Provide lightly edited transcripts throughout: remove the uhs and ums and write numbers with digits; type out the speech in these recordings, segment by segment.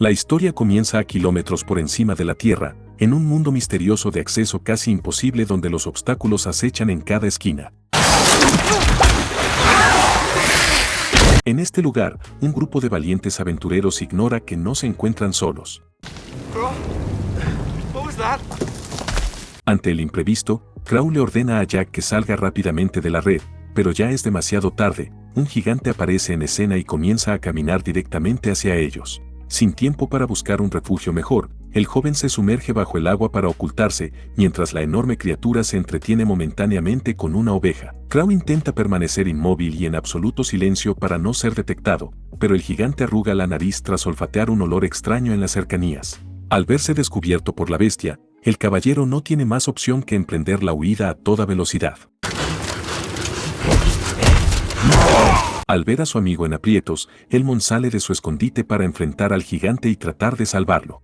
La historia comienza a kilómetros por encima de la Tierra, en un mundo misterioso de acceso casi imposible donde los obstáculos acechan en cada esquina. En este lugar, un grupo de valientes aventureros ignora que no se encuentran solos. Ante el imprevisto, Crow le ordena a Jack que salga rápidamente de la red, pero ya es demasiado tarde. Un gigante aparece en escena y comienza a caminar directamente hacia ellos. Sin tiempo para buscar un refugio mejor, el joven se sumerge bajo el agua para ocultarse, mientras la enorme criatura se entretiene momentáneamente con una oveja. Crow intenta permanecer inmóvil y en absoluto silencio para no ser detectado, pero el gigante arruga la nariz tras olfatear un olor extraño en las cercanías. Al verse descubierto por la bestia, el caballero no tiene más opción que emprender la huida a toda velocidad. Al ver a su amigo en aprietos, Elmond sale de su escondite para enfrentar al gigante y tratar de salvarlo.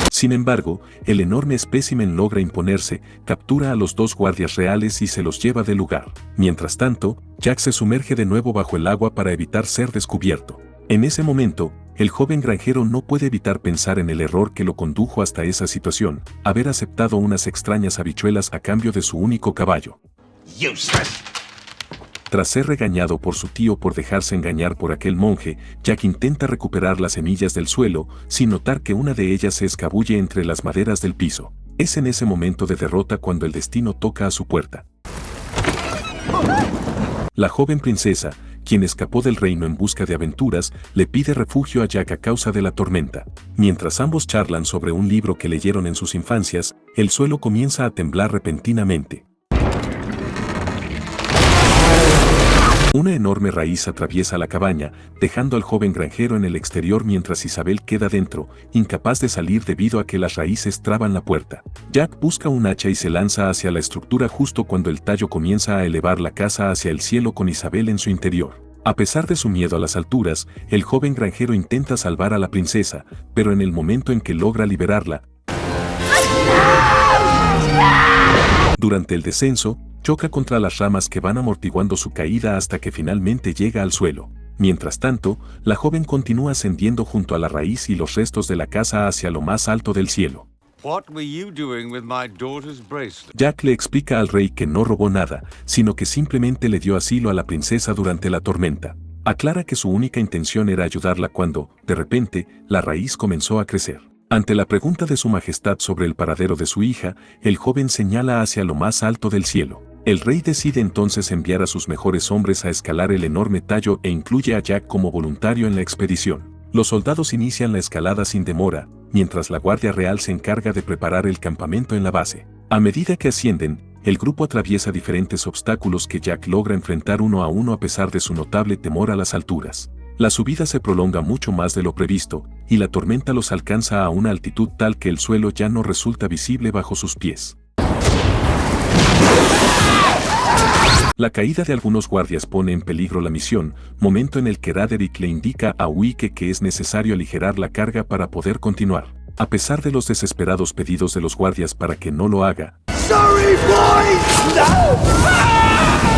Sin embargo, el enorme espécimen logra imponerse, captura a los dos guardias reales y se los lleva del lugar. Mientras tanto, Jack se sumerge de nuevo bajo el agua para evitar ser descubierto. En ese momento, el joven granjero no puede evitar pensar en el error que lo condujo hasta esa situación, haber aceptado unas extrañas habichuelas a cambio de su único caballo. Tras ser regañado por su tío por dejarse engañar por aquel monje, Jack intenta recuperar las semillas del suelo, sin notar que una de ellas se escabulle entre las maderas del piso. Es en ese momento de derrota cuando el destino toca a su puerta. La joven princesa, quien escapó del reino en busca de aventuras, le pide refugio a Jack a causa de la tormenta. Mientras ambos charlan sobre un libro que leyeron en sus infancias, el suelo comienza a temblar repentinamente. Una enorme raíz atraviesa la cabaña, dejando al joven granjero en el exterior mientras Isabel queda dentro, incapaz de salir debido a que las raíces traban la puerta. Jack busca un hacha y se lanza hacia la estructura justo cuando el tallo comienza a elevar la casa hacia el cielo con Isabel en su interior. A pesar de su miedo a las alturas, el joven granjero intenta salvar a la princesa, pero en el momento en que logra liberarla, durante el descenso, choca contra las ramas que van amortiguando su caída hasta que finalmente llega al suelo. Mientras tanto, la joven continúa ascendiendo junto a la raíz y los restos de la casa hacia lo más alto del cielo. Jack le explica al rey que no robó nada, sino que simplemente le dio asilo a la princesa durante la tormenta. Aclara que su única intención era ayudarla cuando, de repente, la raíz comenzó a crecer. Ante la pregunta de su majestad sobre el paradero de su hija, el joven señala hacia lo más alto del cielo. El rey decide entonces enviar a sus mejores hombres a escalar el enorme tallo e incluye a Jack como voluntario en la expedición. Los soldados inician la escalada sin demora, mientras la Guardia Real se encarga de preparar el campamento en la base. A medida que ascienden, el grupo atraviesa diferentes obstáculos que Jack logra enfrentar uno a uno a pesar de su notable temor a las alturas. La subida se prolonga mucho más de lo previsto, y la tormenta los alcanza a una altitud tal que el suelo ya no resulta visible bajo sus pies. La caída de algunos guardias pone en peligro la misión, momento en el que Raderick le indica a Wicke que es necesario aligerar la carga para poder continuar. A pesar de los desesperados pedidos de los guardias para que no lo haga,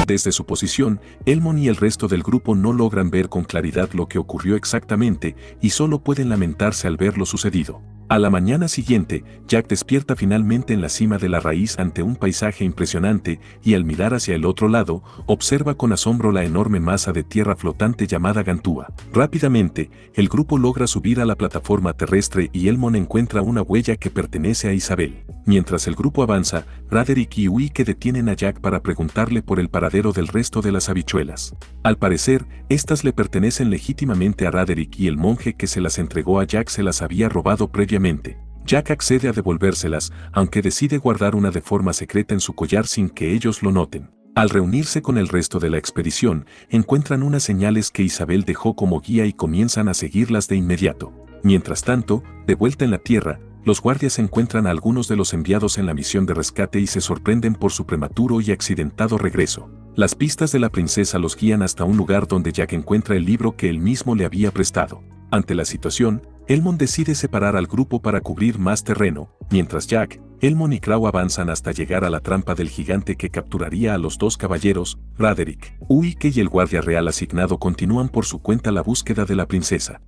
desde su posición, Elmond y el resto del grupo no logran ver con claridad lo que ocurrió exactamente y solo pueden lamentarse al ver lo sucedido. A la mañana siguiente, Jack despierta finalmente en la cima de la raíz ante un paisaje impresionante y al mirar hacia el otro lado, observa con asombro la enorme masa de tierra flotante llamada Gantúa. Rápidamente, el grupo logra subir a la plataforma terrestre y Elmond encuentra una huella que pertenece a Isabel. Mientras el grupo avanza, Raderick y Wicke detienen a Jack para preguntarle por el paradero del resto de las habichuelas. Al parecer, estas le pertenecen legítimamente a Raderick y el monje que se las entregó a Jack se las había robado previamente. Jack accede a devolvérselas, aunque decide guardar una de forma secreta en su collar sin que ellos lo noten. Al reunirse con el resto de la expedición, encuentran unas señales que Isabel dejó como guía y comienzan a seguirlas de inmediato. Mientras tanto, de vuelta en la Tierra, los guardias encuentran a algunos de los enviados en la misión de rescate y se sorprenden por su prematuro y accidentado regreso. Las pistas de la princesa los guían hasta un lugar donde Jack encuentra el libro que él mismo le había prestado. Ante la situación, Elmond decide separar al grupo para cubrir más terreno, mientras Jack, Elmond y Crow avanzan hasta llegar a la trampa del gigante que capturaría a los dos caballeros. Raderick, Uike y el guardia real asignado continúan por su cuenta la búsqueda de la princesa.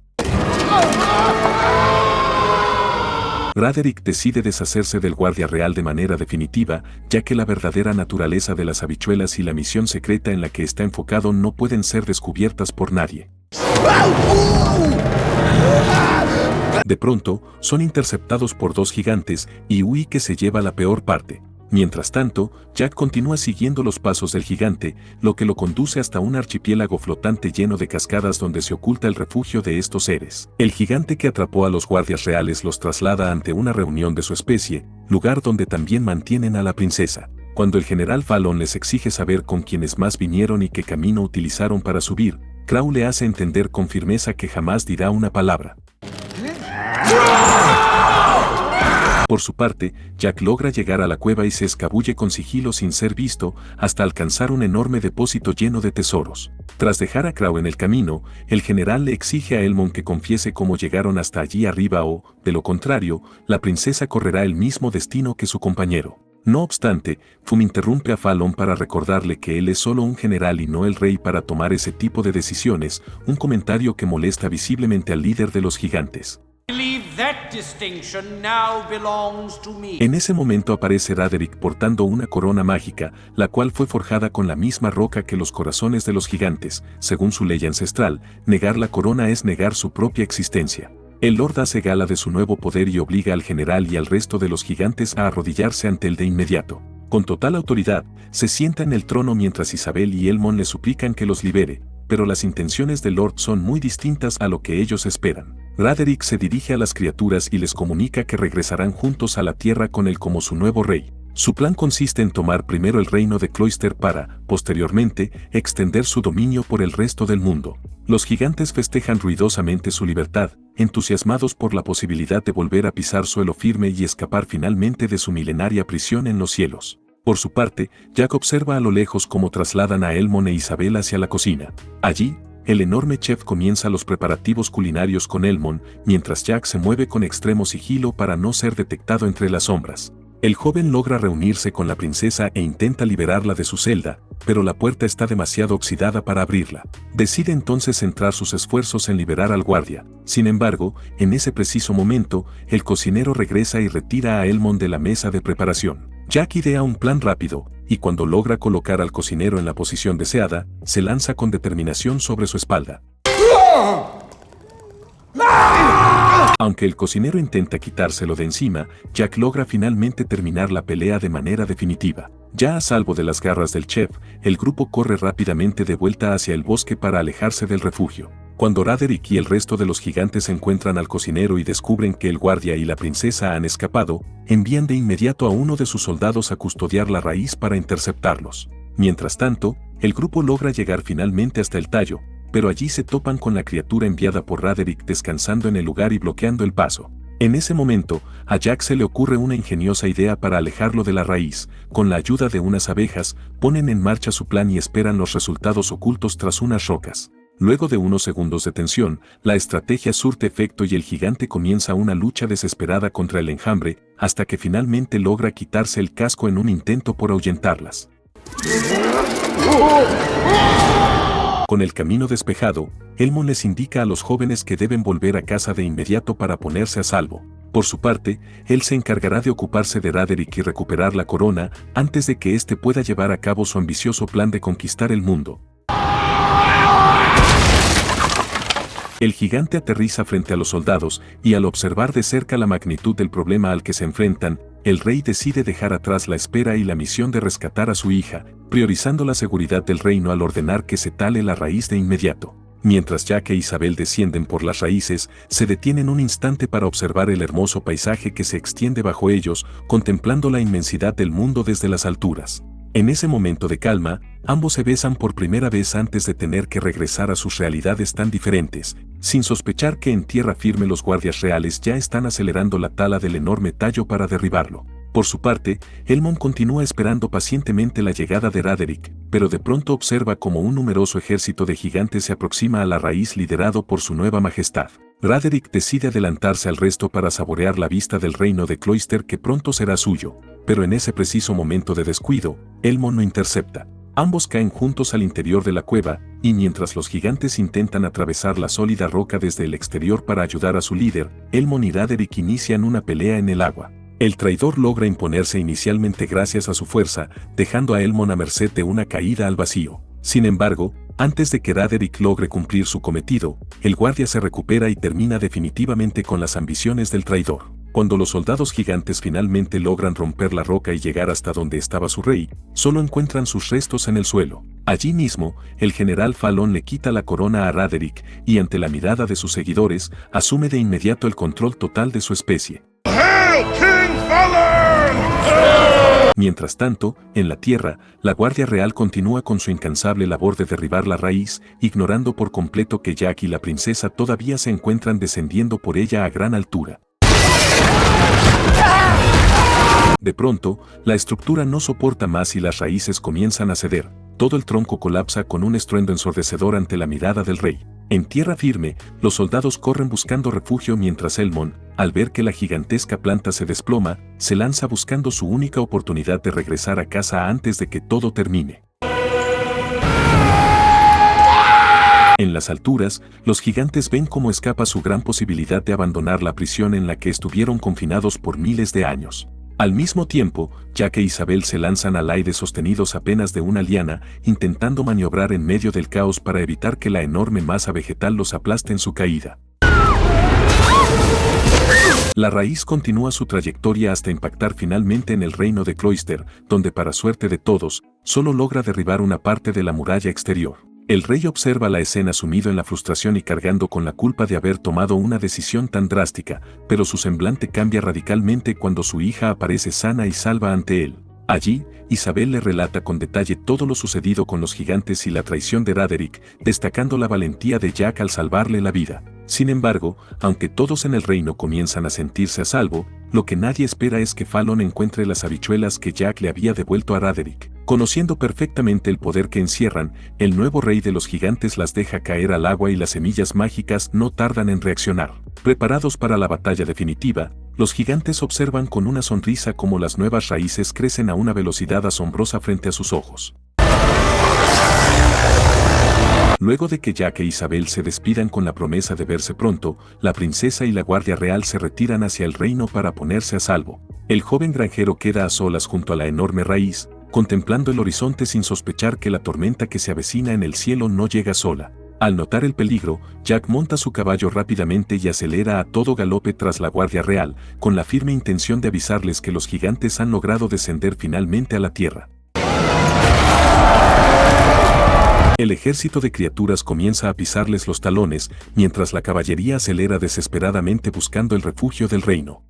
Raderick decide deshacerse del guardia real de manera definitiva, ya que la verdadera naturaleza de las habichuelas y la misión secreta en la que está enfocado no pueden ser descubiertas por nadie. De pronto, son interceptados por dos gigantes y Uike se lleva la peor parte. Mientras tanto, Jack continúa siguiendo los pasos del gigante, lo que lo conduce hasta un archipiélago flotante lleno de cascadas donde se oculta el refugio de estos seres. El gigante que atrapó a los guardias reales los traslada ante una reunión de su especie, lugar donde también mantienen a la princesa. Cuando el general Fallon les exige saber con quiénes más vinieron y qué camino utilizaron para subir, Crow le hace entender con firmeza que jamás dirá una palabra. Por su parte, Jack logra llegar a la cueva y se escabulle con sigilo sin ser visto hasta alcanzar un enorme depósito lleno de tesoros. Tras dejar a Crow en el camino, el general le exige a Elmond que confiese cómo llegaron hasta allí arriba o, de lo contrario, la princesa correrá el mismo destino que su compañero. No obstante, Fum interrumpe a Fallon para recordarle que él es solo un general y no el rey para tomar ese tipo de decisiones, un comentario que molesta visiblemente al líder de los gigantes. En ese momento aparece Raderick portando una corona mágica, la cual fue forjada con la misma roca que los corazones de los gigantes. Según su ley ancestral, negar la corona es negar su propia existencia. El Lord hace gala de su nuevo poder y obliga al general y al resto de los gigantes a arrodillarse ante él de inmediato. Con total autoridad, se sienta en el trono mientras Isabel y Elmond le suplican que los libere, pero las intenciones del Lord son muy distintas a lo que ellos esperan. Raderick se dirige a las criaturas y les comunica que regresarán juntos a la Tierra con él como su nuevo rey. Su plan consiste en tomar primero el reino de Cloyster para, posteriormente, extender su dominio por el resto del mundo. Los gigantes festejan ruidosamente su libertad, entusiasmados por la posibilidad de volver a pisar suelo firme y escapar finalmente de su milenaria prisión en los cielos. Por su parte, Jack observa a lo lejos cómo trasladan a Elmond e Isabel hacia la cocina. Allí, el enorme chef comienza los preparativos culinarios con Elmond, mientras Jack se mueve con extremo sigilo para no ser detectado entre las sombras. El joven logra reunirse con la princesa e intenta liberarla de su celda, pero la puerta está demasiado oxidada para abrirla. Decide entonces centrar sus esfuerzos en liberar al guardia. Sin embargo, en ese preciso momento, el cocinero regresa y retira a Elmond de la mesa de preparación. Jack idea un plan rápido, y cuando logra colocar al cocinero en la posición deseada, se lanza con determinación sobre su espalda. Aunque el cocinero intenta quitárselo de encima, Jack logra finalmente terminar la pelea de manera definitiva. Ya a salvo de las garras del chef, el grupo corre rápidamente de vuelta hacia el bosque para alejarse del refugio. Cuando Raderick y el resto de los gigantes encuentran al cocinero y descubren que el guardia y la princesa han escapado, envían de inmediato a uno de sus soldados a custodiar la raíz para interceptarlos. Mientras tanto, el grupo logra llegar finalmente hasta el tallo, pero allí se topan con la criatura enviada por Raderick descansando en el lugar y bloqueando el paso. En ese momento, a Jack se le ocurre una ingeniosa idea para alejarlo de la raíz. Con la ayuda de unas abejas, ponen en marcha su plan y esperan los resultados ocultos tras unas rocas. Luego de unos segundos de tensión, la estrategia surte efecto y el gigante comienza una lucha desesperada contra el enjambre, hasta que finalmente logra quitarse el casco en un intento por ahuyentarlas. Con el camino despejado, Elmond les indica a los jóvenes que deben volver a casa de inmediato para ponerse a salvo. Por su parte, él se encargará de ocuparse de Raderick y recuperar la corona antes de que éste pueda llevar a cabo su ambicioso plan de conquistar el mundo. El gigante aterriza frente a los soldados y al observar de cerca la magnitud del problema al que se enfrentan, el rey decide dejar atrás la espera y la misión de rescatar a su hija, priorizando la seguridad del reino al ordenar que se tale la raíz de inmediato. Mientras Jack e Isabel descienden por las raíces, se detienen un instante para observar el hermoso paisaje que se extiende bajo ellos, contemplando la inmensidad del mundo desde las alturas. En ese momento de calma, ambos se besan por primera vez antes de tener que regresar a sus realidades tan diferentes, sin sospechar que en tierra firme los guardias reales ya están acelerando la tala del enorme tallo para derribarlo. Por su parte, Elmon continúa esperando pacientemente la llegada de Raderick, pero de pronto observa como un numeroso ejército de gigantes se aproxima a la raíz liderado por su nueva majestad. Raderick decide adelantarse al resto para saborear la vista del reino de Cloyster que pronto será suyo, pero en ese preciso momento de descuido, Elmon lo intercepta. Ambos caen juntos al interior de la cueva, y mientras los gigantes intentan atravesar la sólida roca desde el exterior para ayudar a su líder, Elmon y Raderick inician una pelea en el agua. El traidor logra imponerse inicialmente gracias a su fuerza, dejando a Elmon a merced de una caída al vacío. Sin embargo, antes de que Raderick logre cumplir su cometido, el guardia se recupera y termina definitivamente con las ambiciones del traidor. Cuando los soldados gigantes finalmente logran romper la roca y llegar hasta donde estaba su rey, solo encuentran sus restos en el suelo. Allí mismo, el general Fallon le quita la corona a Raderick y ante la mirada de sus seguidores, asume de inmediato el control total de su especie. ¡Hail King Fallon! Mientras tanto, en la tierra, la Guardia Real continúa con su incansable labor de derribar la raíz, ignorando por completo que Jack y la princesa todavía se encuentran descendiendo por ella a gran altura. De pronto, la estructura no soporta más y las raíces comienzan a ceder. Todo el tronco colapsa con un estruendo ensordecedor ante la mirada del rey. En tierra firme, los soldados corren buscando refugio mientras Elmon, al ver que la gigantesca planta se desploma, se lanza buscando su única oportunidad de regresar a casa antes de que todo termine. En las alturas, los gigantes ven cómo escapa su gran posibilidad de abandonar la prisión en la que estuvieron confinados por miles de años. Al mismo tiempo, Jack e Isabel se lanzan al aire sostenidos apenas de una liana, intentando maniobrar en medio del caos para evitar que la enorme masa vegetal los aplaste en su caída. La raíz continúa su trayectoria hasta impactar finalmente en el reino de Cloyster, donde para suerte de todos, solo logra derribar una parte de la muralla exterior. El rey observa la escena sumido en la frustración y cargando con la culpa de haber tomado una decisión tan drástica, pero su semblante cambia radicalmente cuando su hija aparece sana y salva ante él. Allí, Isabel le relata con detalle todo lo sucedido con los gigantes y la traición de Raderick, destacando la valentía de Jack al salvarle la vida. Sin embargo, aunque todos en el reino comienzan a sentirse a salvo, lo que nadie espera es que Fallon encuentre las habichuelas que Jack le había devuelto a Raderick. Conociendo perfectamente el poder que encierran, el nuevo rey de los gigantes las deja caer al agua y las semillas mágicas no tardan en reaccionar. Preparados para la batalla definitiva, los gigantes observan con una sonrisa cómo las nuevas raíces crecen a una velocidad asombrosa frente a sus ojos. Luego de que Jack e Isabel se despidan con la promesa de verse pronto, la princesa y la Guardia Real se retiran hacia el reino para ponerse a salvo. El joven granjero queda a solas junto a la enorme raíz, contemplando el horizonte sin sospechar que la tormenta que se avecina en el cielo no llega sola. Al notar el peligro, Jack monta su caballo rápidamente y acelera a todo galope tras la Guardia Real, con la firme intención de avisarles que los gigantes han logrado descender finalmente a la tierra. El ejército de criaturas comienza a pisarles los talones, mientras la caballería acelera desesperadamente buscando el refugio del reino.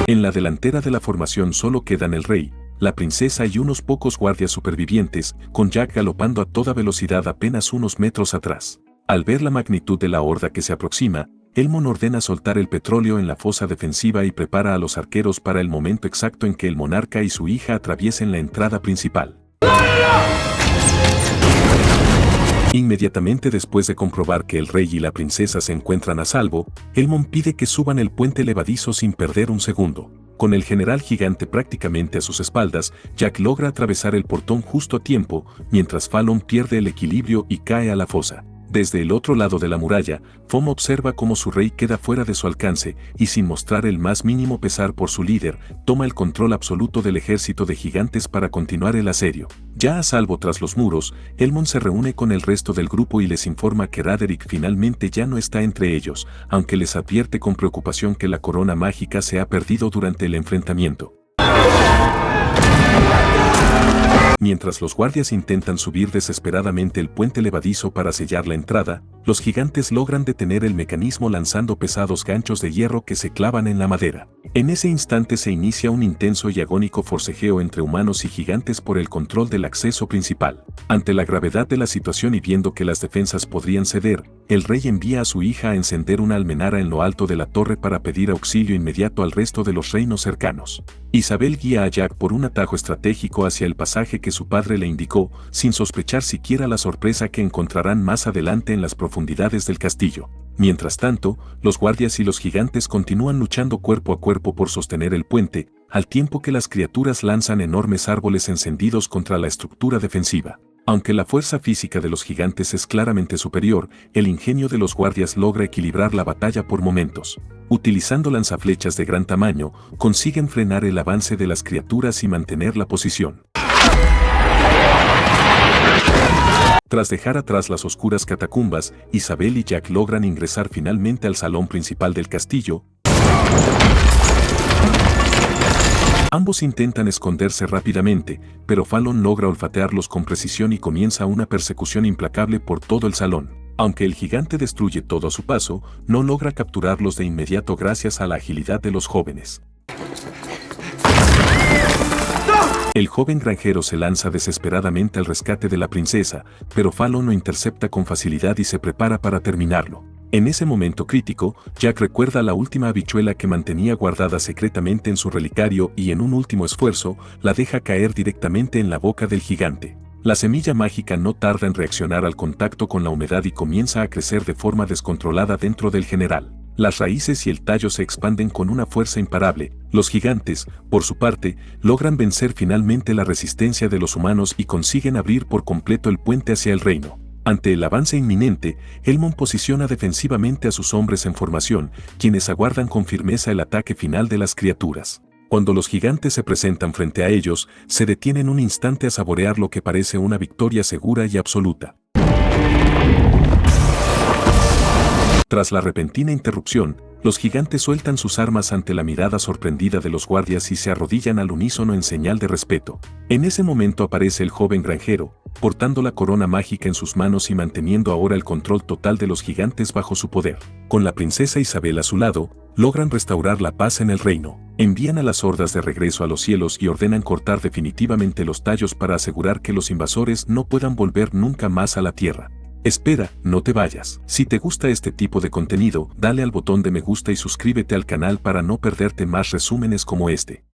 En la delantera de la formación solo quedan el rey, la princesa y unos pocos guardias supervivientes, con Jack galopando a toda velocidad apenas unos metros atrás. Al ver la magnitud de la horda que se aproxima, Elmon ordena soltar el petróleo en la fosa defensiva y prepara a los arqueros para el momento exacto en que el monarca y su hija atraviesen la entrada principal. Inmediatamente después de comprobar que el rey y la princesa se encuentran a salvo, Elmon pide que suban el puente levadizo sin perder un segundo. Con el general gigante prácticamente a sus espaldas, Jack logra atravesar el portón justo a tiempo, mientras Fallon pierde el equilibrio y cae a la fosa. Desde el otro lado de la muralla, Fom observa cómo su rey queda fuera de su alcance y sin mostrar el más mínimo pesar por su líder, toma el control absoluto del ejército de gigantes para continuar el asedio. Ya a salvo tras los muros, Elmon se reúne con el resto del grupo y les informa que Raderick finalmente ya no está entre ellos, aunque les advierte con preocupación que la corona mágica se ha perdido durante el enfrentamiento. Mientras los guardias intentan subir desesperadamente el puente levadizo para sellar la entrada, los gigantes logran detener el mecanismo lanzando pesados ganchos de hierro que se clavan en la madera. En ese instante se inicia un intenso y agónico forcejeo entre humanos y gigantes por el control del acceso principal. Ante la gravedad de la situación y viendo que las defensas podrían ceder, el rey envía a su hija a encender una almenara en lo alto de la torre para pedir auxilio inmediato al resto de los reinos cercanos. Isabel guía a Jack por un atajo estratégico hacia el pasaje que su padre le indicó, sin sospechar siquiera la sorpresa que encontrarán más adelante en las profundidades del castillo. Mientras tanto, los guardias y los gigantes continúan luchando cuerpo a cuerpo por sostener el puente, al tiempo que las criaturas lanzan enormes árboles encendidos contra la estructura defensiva. Aunque la fuerza física de los gigantes es claramente superior, el ingenio de los guardias logra equilibrar la batalla por momentos. Utilizando lanzaflechas de gran tamaño, consiguen frenar el avance de las criaturas y mantener la posición. Tras dejar atrás las oscuras catacumbas, Isabel y Jack logran ingresar finalmente al salón principal del castillo. Ambos intentan esconderse rápidamente, pero Fallon logra olfatearlos con precisión y comienza una persecución implacable por todo el salón. Aunque el gigante destruye todo a su paso, no logra capturarlos de inmediato gracias a la agilidad de los jóvenes. El joven granjero se lanza desesperadamente al rescate de la princesa, pero Fallon lo intercepta con facilidad y se prepara para terminarlo. En ese momento crítico, Jack recuerda la última habichuela que mantenía guardada secretamente en su relicario y en un último esfuerzo, la deja caer directamente en la boca del gigante. La semilla mágica no tarda en reaccionar al contacto con la humedad y comienza a crecer de forma descontrolada dentro del general. Las raíces y el tallo se expanden con una fuerza imparable. Los gigantes, por su parte, logran vencer finalmente la resistencia de los humanos y consiguen abrir por completo el puente hacia el reino. Ante el avance inminente, Elmond posiciona defensivamente a sus hombres en formación, quienes aguardan con firmeza el ataque final de las criaturas. Cuando los gigantes se presentan frente a ellos, se detienen un instante a saborear lo que parece una victoria segura y absoluta. Tras la repentina interrupción, los gigantes sueltan sus armas ante la mirada sorprendida de los guardias y se arrodillan al unísono en señal de respeto. En ese momento aparece el joven granjero, portando la corona mágica en sus manos y manteniendo ahora el control total de los gigantes bajo su poder. Con la princesa Isabel a su lado, logran restaurar la paz en el reino. Envían a las hordas de regreso a los cielos y ordenan cortar definitivamente los tallos para asegurar que los invasores no puedan volver nunca más a la tierra. Espera, no te vayas. Si te gusta este tipo de contenido, dale al botón de me gusta y suscríbete al canal para no perderte más resúmenes como este.